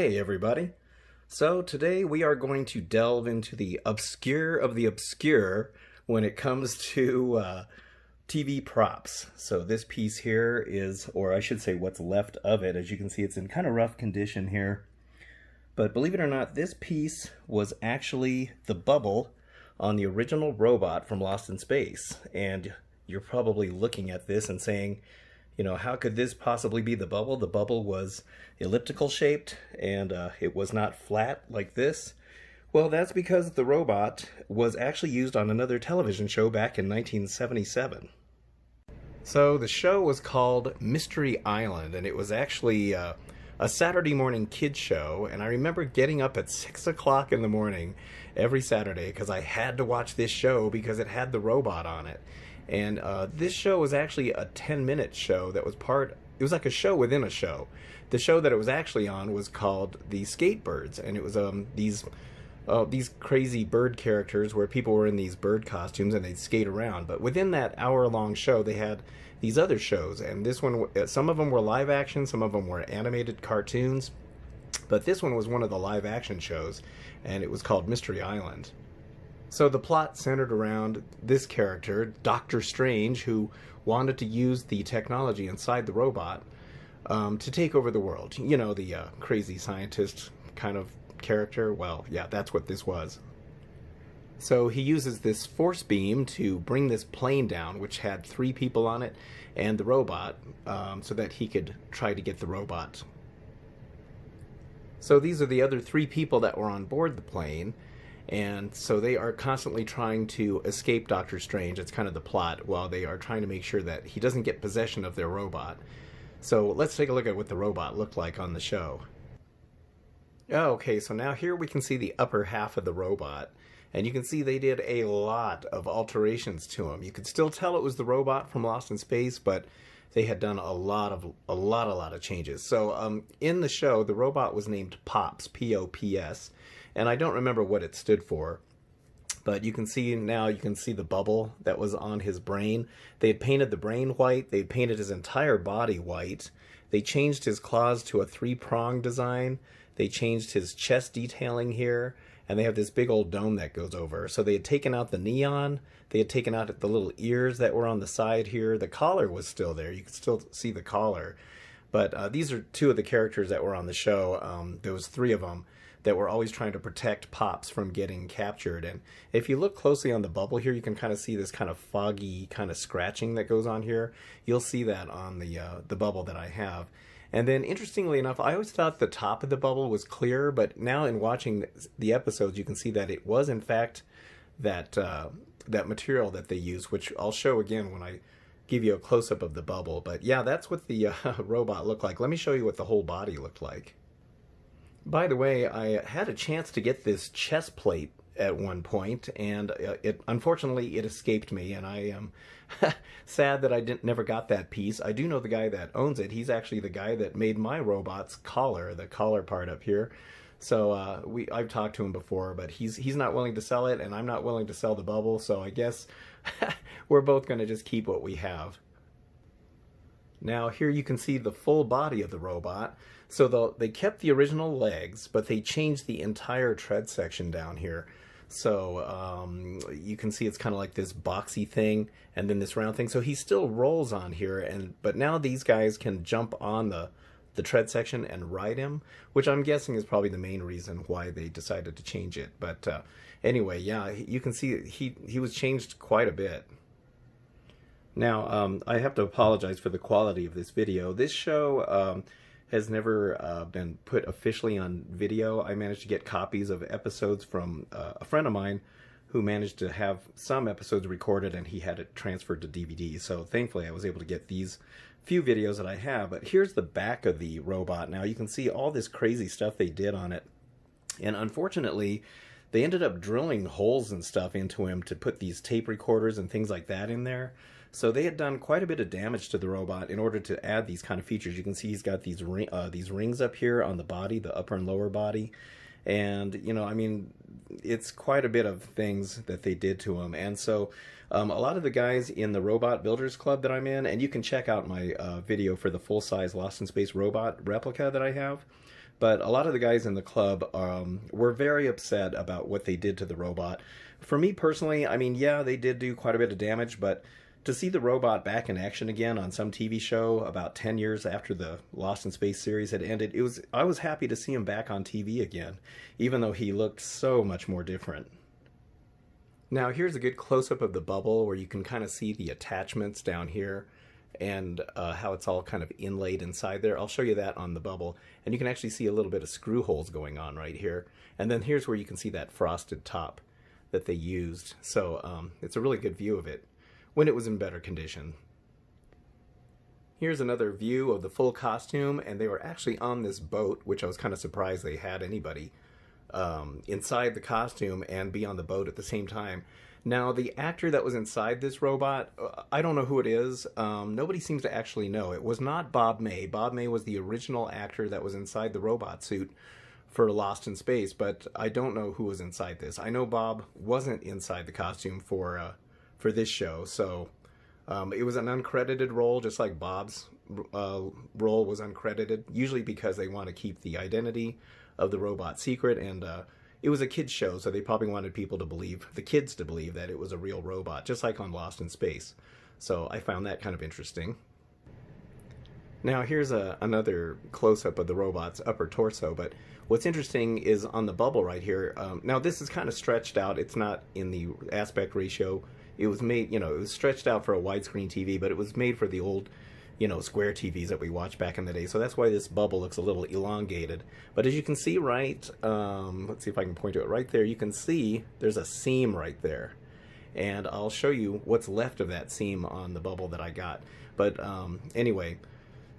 Hey everybody. So today we are going to delve into the obscure of the obscure when it comes to TV props. So this piece here is, or I should say what's left of it. As you can see, it's in kind of rough condition here. But believe it or not, this piece was actually the bubble on the original robot from Lost in Space. And you're probably looking at this and saying, you know, how could this possibly be the bubble? The bubble was elliptical shaped and it was not flat like this. Well, that's because the robot was actually used on another television show back in 1977. So the show was called Mystery Island, and it was actually a Saturday morning kids show. And I remember getting up at 6 o'clock in the morning every Saturday because I had to watch this show because it had the robot on it. And this show was actually a 10-minute show that was it was like a show within a show. The show that it was actually on was called The Skatebirds, and it was these crazy bird characters where people were in these bird costumes and they'd skate around. But within that hour-long show, they had these other shows, and this one, some of them were live action, some of them were animated cartoons, but this one was one of the live action shows, and it was called Mystery Island. So the plot centered around this character, Dr. Strange, who wanted to use the technology inside the robot to take over the world. You know, the crazy scientist kind of character. Well, yeah, that's what this was. So he uses this force beam to bring this plane down, which had 3 people on it, and the robot, so that he could try to get the robot. So these are the other 3 people that were on board the plane. And so they are constantly trying to escape Doctor Strange. It's kind of the plot, while they are trying to make sure that he doesn't get possession of their robot. So let's take a look at what the robot looked like on the show. Okay, so now here we can see the upper half of the robot. And you can see they did a lot of alterations to him. You could still tell it was the robot from Lost in Space, but they had done a lot of changes. So in the show, the robot was named Pops, P-O-P-S. And I don't remember what it stood for, but you can see now, you can see the bubble that was on his brain. They had painted the brain white. They had painted his entire body white. They changed his claws to a 3-prong design. They changed his chest detailing here, and they have this big old dome that goes over. So they had taken out the neon. They had taken out the little ears that were on the side here. The collar was still there. You could still see the collar. But these are 2 of the characters that were on the show. There was 3 of them that were always trying to protect Pops from getting captured. And if you look closely on the bubble here, you can kind of see this kind of foggy kind of scratching that goes on here. You'll see that on the bubble that I have. And then interestingly enough, I always thought the top of the bubble was clear, but now in watching the episodes, you can see that it was in fact that material that they used, which I'll show again when I give you a close-up of the bubble. But yeah, that's what the robot looked like. Let me show you what the whole body looked like. By the way, I had a chance to get this chest plate at one point, and unfortunately it escaped me, and I am sad that I never got that piece. I do know the guy that owns it. He's actually the guy that made my robot's collar, the collar part up here. So I've talked to him before, but he's not willing to sell it, and I'm not willing to sell the bubble. So I guess we're both going to just keep what we have. Now here you can see the full body of the robot. So they kept the original legs, but they changed the entire tread section down here. So you can see it's kind of like this boxy thing and then this round thing. So he still rolls on here, but now these guys can jump on the tread section and ride him, which I'm guessing is probably the main reason why they decided to change it. But anyway, yeah, you can see he was changed quite a bit. Now, I have to apologize for the quality of this video. This show has never been put officially on video. I managed to get copies of episodes from a friend of mine who managed to have some episodes recorded, and he had it transferred to DVD. So thankfully I was able to get these few videos that I have. But here's the back of the robot. Now you can see all this crazy stuff they did on it. And unfortunately, they ended up drilling holes and stuff into him to put these tape recorders and things like that in there. So they had done quite a bit of damage to the robot in order to add these kind of features. You can see he's got these rings up here on the body, the upper and lower body. And, you know, I mean, it's quite a bit of things that they did to him. And so a lot of the guys in the Robot Builders Club that I'm in, and you can check out my video for the full-size Lost in Space robot replica that I have, But a lot of the guys in the club were very upset about what they did to the robot. For me personally, I mean, yeah, they did do quite a bit of damage, but to see the robot back in action again on some TV show about 10 years after the Lost in Space series had ended, I was happy to see him back on TV again, even though he looked so much more different. Now here's a good close-up of the bubble where you can kind of see the attachments down here and how it's all kind of inlaid inside there. I'll show you that on the bubble, and you can actually see a little bit of screw holes going on right here. And then here's where you can see that frosted top that they used. So it's a really good view of it when it was in better condition. Here's another view of the full costume, and they were actually on this boat, which I was kind of surprised they had anybody inside the costume and be on the boat at the same time. Now, the actor that was inside this robot, I don't know who it is. Nobody seems to actually know. It was not Bob May. Bob May was the original actor that was inside the robot suit for Lost in Space, but I don't know who was inside this. I know Bob wasn't inside the costume for this show, so it was an uncredited role, just like Bob's role was uncredited, usually because they want to keep the identity of the robot secret, and it was a kids show, so they probably wanted the kids to believe that it was a real robot, just like on Lost in Space. So I found that kind of interesting. Now here's another close-up of the robot's upper torso, but what's interesting is on the bubble right here. Now this is kind of stretched out. It's not in the aspect ratio. It was made, it was stretched out for a widescreen TV, but it was made for the old, square TVs that we watched back in the day. So that's why this bubble looks a little elongated. But as you can see, right, let's see if I can point to it right there. You can see there's a seam right there. And I'll show you what's left of that seam on the bubble that I got. But anyway,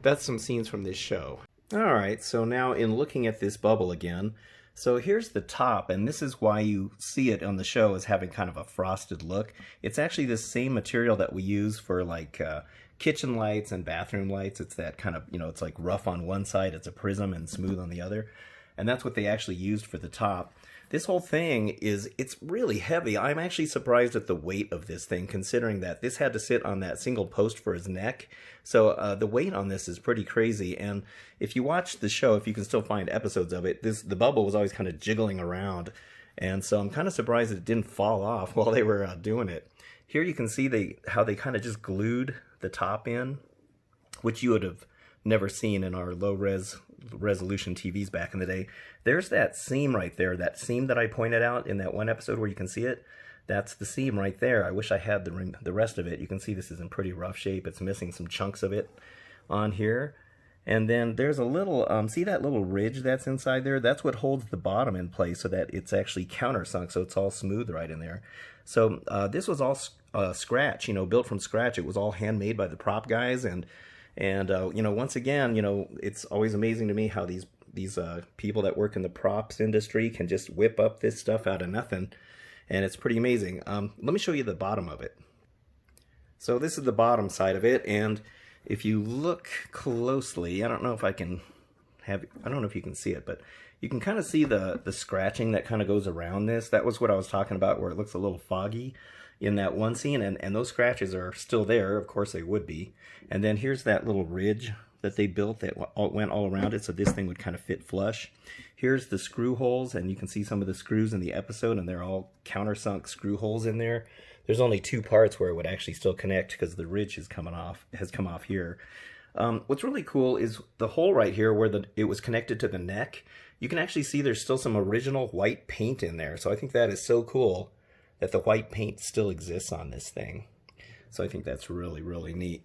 that's some scenes from this show. All right, so now in looking at this bubble again, so here's the top, and this is why you see it on the show as having kind of a frosted look. It's actually the same material that we use for like kitchen lights and bathroom lights. It's that kind of, it's like rough on one side, it's a prism, and smooth on the other. And that's what they actually used for the top. This whole thing it's really heavy. I'm actually surprised at the weight of this thing, considering that this had to sit on that single post for his neck. So the weight on this is pretty crazy. And if you watch the show, if you can still find episodes of it, the bubble was always kind of jiggling around. And so I'm kind of surprised that it didn't fall off while they were doing it. Here you can see how they kind of just glued the top in, which you would have never seen in our resolution TVs back in the day. There's that seam right there, that seam that I pointed out in that one episode where you can see it. That's the seam right there. I wish I had the rest of it. You can see this is in pretty rough shape. It's missing some chunks of it on here. And then there's a little, see that little ridge that's inside there? That's what holds the bottom in place so that it's actually countersunk, so it's all smooth right in there. So this was all scratch, built from scratch. It was all handmade by the prop guys, and once again, it's always amazing to me how these people that work in the props industry can just whip up this stuff out of nothing, and it's pretty amazing. Let me show you the bottom of it. So this is the bottom side of it, and if you look closely, I don't know if you can see it, but you can kind of see the scratching that kind of goes around this. That was what I was talking about, where it looks a little foggy in that one scene, and those scratches are still there. Of course they would be. And then here's that little ridge that they built that went all around it, so this thing would kind of fit flush. Here's the screw holes, and you can see some of the screws in the episode, and they're all countersunk screw holes in there. There's only two parts where it would actually still connect because the ridge has come off here. What's really cool is the hole right here where it was connected to the neck. You can actually see there's still some original white paint in there. So I think that is so cool that the white paint still exists on this thing. So I think that's really, really neat.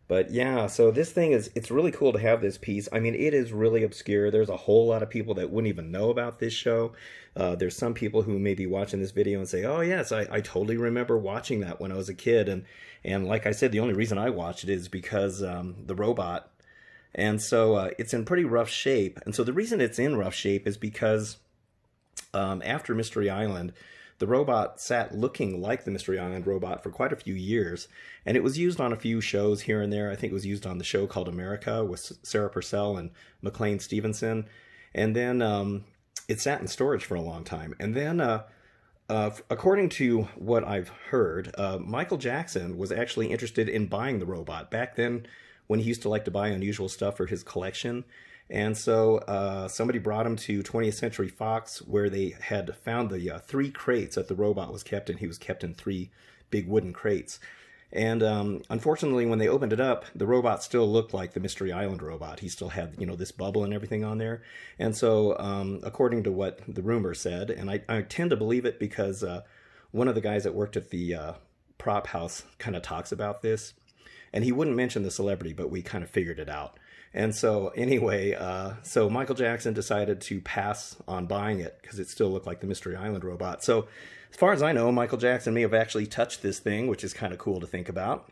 But yeah, so this thing it's really cool to have this piece. I mean, it is really obscure. There's a whole lot of people that wouldn't even know about this show. There's some people who may be watching this video and say, oh yes, I totally remember watching that when I was a kid. And like I said, the only reason I watched it is because the robot. And so it's in pretty rough shape. And so the reason it's in rough shape is because after Mystery Island, the robot sat looking like the Mystery Island robot for quite a few years, and it was used on a few shows here and there. I think it was used on the show called America with Sarah Purcell and McLean Stevenson, and then it sat in storage for a long time. And then, according to what I've heard, Michael Jackson was actually interested in buying the robot back then when he used to like to buy unusual stuff for his collection. And so somebody brought him to 20th Century Fox, where they had found the 3 crates that the robot was kept in. He was kept in 3 big wooden crates. And unfortunately, when they opened it up, the robot still looked like the Mystery Island robot. He still had, this bubble and everything on there. And so, according to what the rumor said, and I tend to believe it because one of the guys that worked at the prop house kind of talks about this. And he wouldn't mention the celebrity, but we kind of figured it out. And so anyway, so Michael Jackson decided to pass on buying it because it still looked like the Mystery Island robot. So as far as I know, Michael Jackson may have actually touched this thing, which is kind of cool to think about.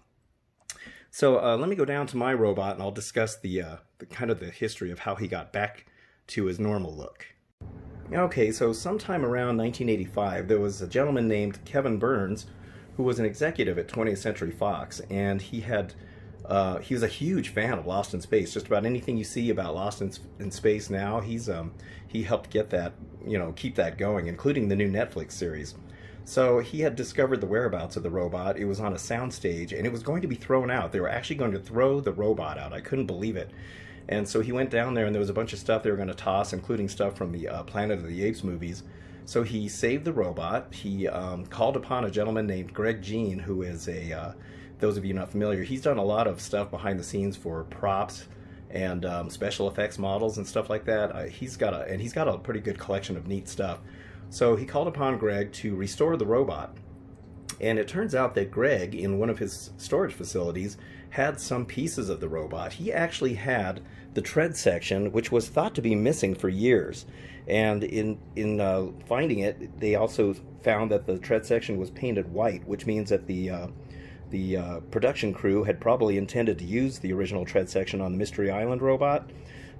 So let me go down to my robot and I'll discuss the kind of the history of how he got back to his normal look. Okay, so sometime around 1985, there was a gentleman named Kevin Burns who was an executive at 20th Century Fox, and he was a huge fan of Lost in Space. Just about anything you see about Lost in Space now, he helped get that, keep that going, including the new Netflix series. So he had discovered the whereabouts of the robot. It was on a soundstage, and it was going to be thrown out. They were actually going to throw the robot out. I couldn't believe it. And so he went down there, and there was a bunch of stuff they were going to toss, including stuff from the Planet of the Apes movies. So he saved the robot. He called upon a gentleman named Greg Jean, who is those of you not familiar, he's done a lot of stuff behind the scenes for props and special effects models and stuff like that. He's got a pretty good collection of neat stuff. So he called upon Greg to restore the robot. And it turns out that Greg, in one of his storage facilities, had some pieces of the robot. He actually had the tread section, which was thought to be missing for years. And in finding it, they also found that the tread section was painted white, which means that the production crew had probably intended to use the original tread section on the Mystery Island robot,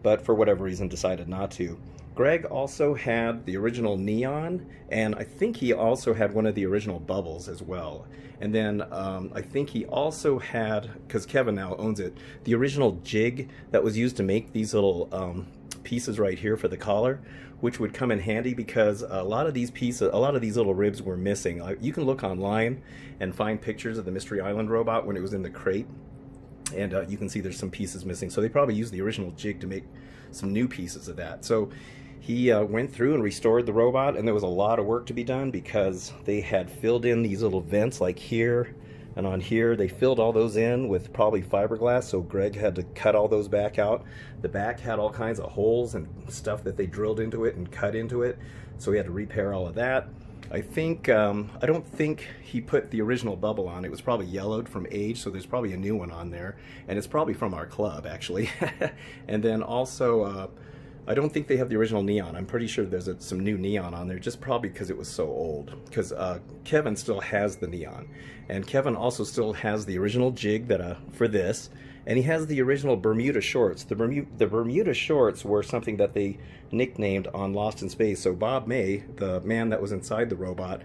but for whatever reason decided not to. Greg also had the original neon, and I think he also had one of the original bubbles as well. And then I think he also had, because Kevin now owns it, the original jig that was used to make these little pieces right here for the collar, which would come in handy because a lot of these little ribs were missing. You can look online and find pictures of the Mystery Island robot when it was in the crate, and you can see there's some pieces missing. So they probably used the original jig to make some new pieces of that. So he went through and restored the robot, and there was a lot of work to be done because they had filled in these little vents like here and on here. They filled all those in with probably fiberglass, so Greg had to cut all those back out. The back had all kinds of holes and stuff that they drilled into it and cut into it, so he had to repair all of that. I don't think he put the original bubble on. It was probably yellowed from age, so there's probably a new one on there, and it's probably from our club actually. And then also I don't think they have the original neon. I'm pretty sure there's some new neon on there, just probably because it was so old. Because Kevin still has the neon, and Kevin also still has the original jig that for this, and he has the original Bermuda shorts. The Bermuda shorts were something that they nicknamed on Lost in Space. So Bob May, the man that was inside the robot,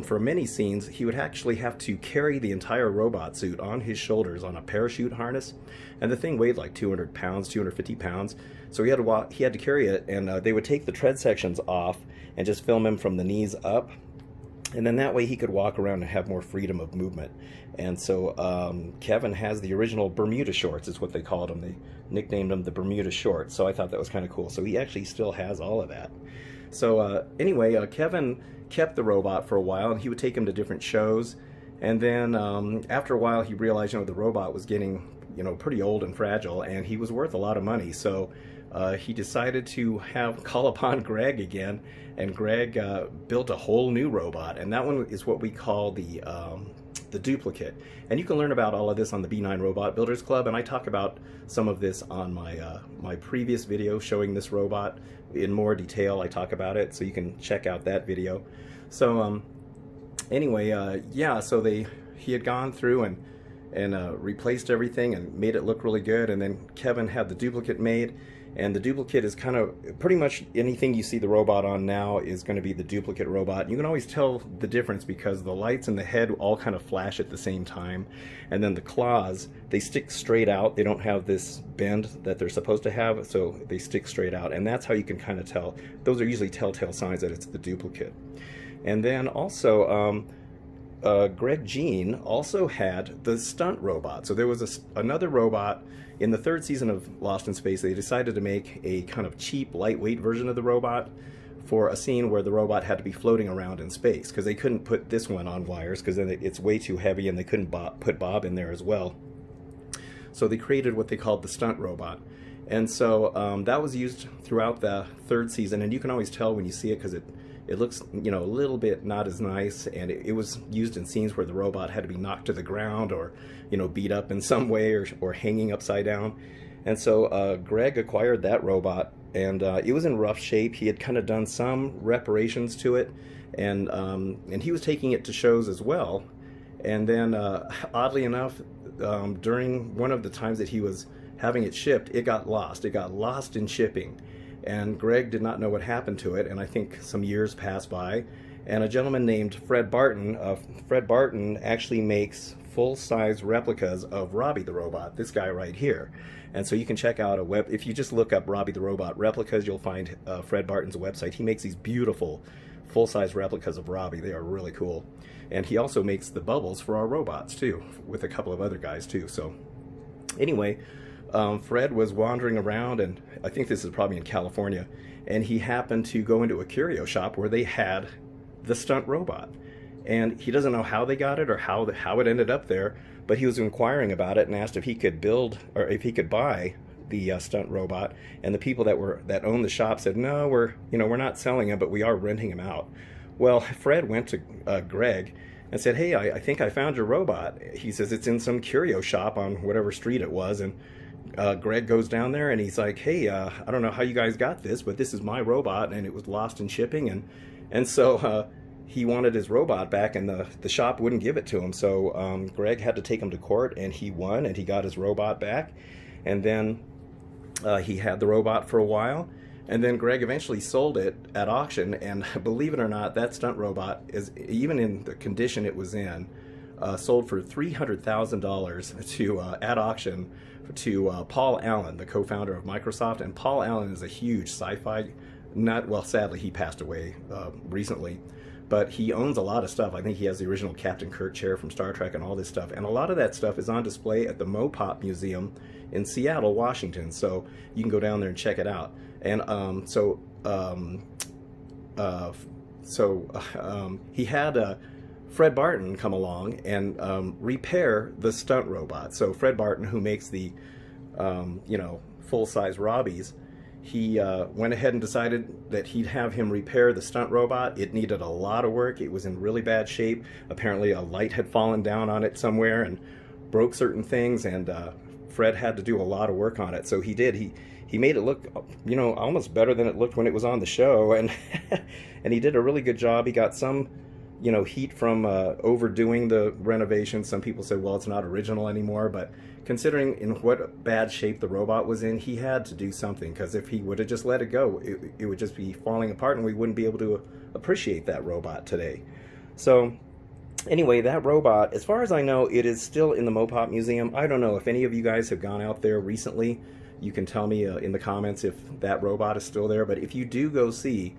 for many scenes, he would actually have to carry the entire robot suit on his shoulders on a parachute harness, and the thing weighed like 200 pounds, 250 pounds. So he had to carry it, and they would take the tread sections off and just film him from the knees up. And then that way he could walk around and have more freedom of movement. And so Kevin has the original Bermuda shorts, is what they called them. They nicknamed them the Bermuda shorts. So I thought that was kind of cool. So he actually still has all of that. So anyway, Kevin kept the robot for a while, and he would take him to different shows. And then after a while, he realized, the robot was getting, pretty old and fragile, and he was worth a lot of money. So he decided to call upon Greg again, and Greg built a whole new robot, and that one is what we call the duplicate. And you can learn about all of this on the B9 Robot Builders Club, and I talk about some of this on my previous video showing this robot in more detail. I talk about it, so you can check out that video. So anyway, yeah, so he had gone through and replaced everything and made it look really good, and then Kevin had the duplicate made. And the duplicate is kind of pretty much anything you see the robot on now is going to be the duplicate robot. You can always tell the difference because the lights and the head all kind of flash at the same time. And then the claws, they stick straight out. They don't have this bend that they're supposed to have, so they stick straight out. And that's how you can kind of tell. Those are usually telltale signs that it's the duplicate. And then also, Greg Jean also had the stunt robot. So there was another robot in the third season of Lost in Space. They decided to make a kind of cheap, lightweight version of the robot for a scene where the robot had to be floating around in space, because they couldn't put this one on wires because then it's way too heavy, and they couldn't put Bob in there as well. So they created what they called the stunt robot. And so that was used throughout the third season, and you can always tell when you see it because it looks, you know, a little bit not as nice, and it was used in scenes where the robot had to be knocked to the ground or, you know, beat up in some way, or hanging upside down. And so Greg acquired that robot, and it was in rough shape. He had kind of done some reparations to it, and he was taking it to shows as well. And then, oddly enough, during one of the times that he was having it shipped, it got lost. It got lost in shipping. And Greg did not know what happened to it, and I think some years passed by, and a gentleman named Fred Barton, Fred Barton actually makes full-size replicas of Robbie the Robot, this guy right here. And so you can check out if you just look up Robbie the Robot replicas, you'll find Fred Barton's website. He makes these beautiful full-size replicas of Robbie. They are really cool. And he also makes the bubbles for our robots too, with a couple of other guys too. So anyway, Fred was wandering around, and I think this is probably in California, and he happened to go into a curio shop where they had the stunt robot. And he doesn't know how they got it or how it ended up there, but he was inquiring about it and asked if he could build, or if he could buy the stunt robot. And the people that owned the shop said, no, we're not selling him, but we are renting him out. Well, Fred went to Greg and said, hey, I think I found your robot. He says it's in some curio shop on whatever street it was. And Greg goes down there and he's like, hey, I don't know how you guys got this, but this is my robot, and it was lost in shipping. And so he wanted his robot back, and the shop wouldn't give it to him. So Greg had to take him to court, and he won, and he got his robot back. And then he had the robot for a while. And then Greg eventually sold it at auction, and believe it or not, that stunt robot is, even in the condition it was in, sold for $300,000 to at auction to Paul Allen, the co-founder of Microsoft. And Paul Allen is a huge sci-fi nut. Well, sadly, he passed away recently, but he owns a lot of stuff. I think he has the original Captain Kirk chair from Star Trek and all this stuff. And a lot of that stuff is on display at the Mopop Museum in Seattle, Washington. So you can go down there and check it out. And he had Fred Barton come along and repair the stunt robot. So Fred Barton, who makes the full-size Robbies, he went ahead and decided that he'd have him repair the stunt robot. It needed a lot of work. It was in really bad shape. Apparently a light had fallen down on it somewhere and broke certain things, and Fred had to do a lot of work on it. So he did. He made it look, almost better than it looked when it was on the show, and and he did a really good job. He got some, heat from overdoing the renovation. Some people said, well, it's not original anymore, but considering in what bad shape the robot was in, he had to do something, because if he would have just let it go, it would just be falling apart, and we wouldn't be able to appreciate that robot today. So anyway, that robot, as far as I know, it is still in the Mopop Museum. I don't know if any of you guys have gone out there recently. You can tell me in the comments if that robot is still there. But if you do go to the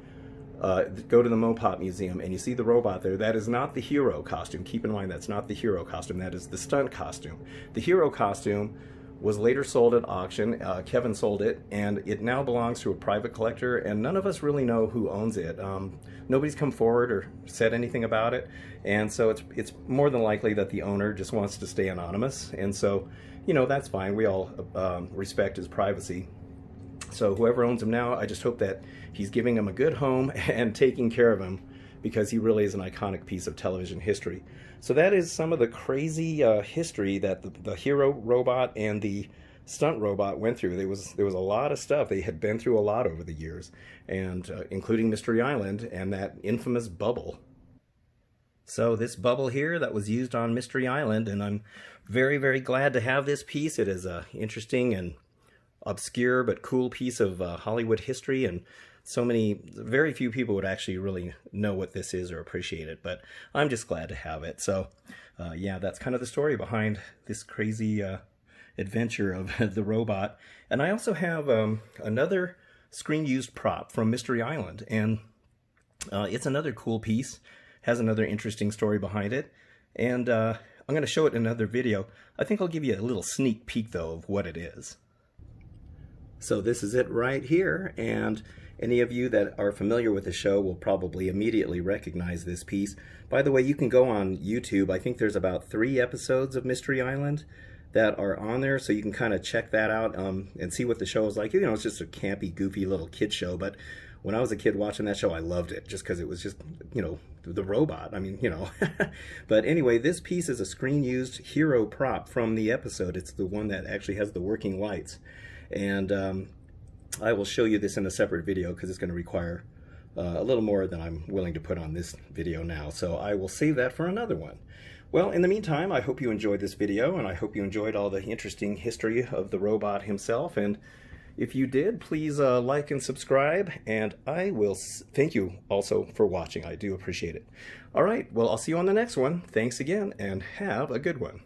Mopop Museum and you see the robot there, that is not the hero costume. Keep in mind, that's not the hero costume. That is the stunt costume. The hero costume was later sold at auction. Kevin sold it, and it now belongs to a private collector, and none of us really know who owns it. Nobody's come forward or said anything about it, and so it's more than likely that the owner just wants to stay anonymous, and so, that's fine. We all respect his privacy. So whoever owns him now, I just hope that he's giving him a good home and taking care of him, because he really is an iconic piece of television history. So that is some of the crazy history that the hero robot and the stunt robot went through. There was a lot of stuff. They had been through a lot over the years, and including Mystery Island and that infamous bubble. So this bubble here that was used on Mystery Island, and I'm very, very glad to have this piece. It is an interesting and obscure but cool piece of Hollywood history, and very few people would actually really know what this is or appreciate it, but I'm just glad to have it. So yeah, that's kind of the story behind this crazy adventure of the robot. And I also have another screen-used prop from Mystery Island, and it's another cool piece, has another interesting story behind it. And I'm going to show it in another video. I think I'll give you a little sneak peek, though, of what it is. So this is it right here, and any of you that are familiar with the show will probably immediately recognize this piece. By the way, you can go on YouTube. I think there's about 3 episodes of Mystery Island that are on there, so you can kind of check that out and see what the show is like. You know, it's just a campy, goofy little kid show, but when I was a kid watching that show, I loved it just because it was just, you know, the robot. I mean, you know. But anyway, this piece is a screen-used hero prop from the episode. It's the one that actually has the working lights. And I will show you this in a separate video because it's going to require a little more than I'm willing to put on this video now. So I will save that for another one. Well, in the meantime, I hope you enjoyed this video, and I hope you enjoyed all the interesting history of the robot himself. And if you did, please like and subscribe, and I will thank you also for watching. I do appreciate it. All right, well, I'll see you on the next one. Thanks again, and have a good one.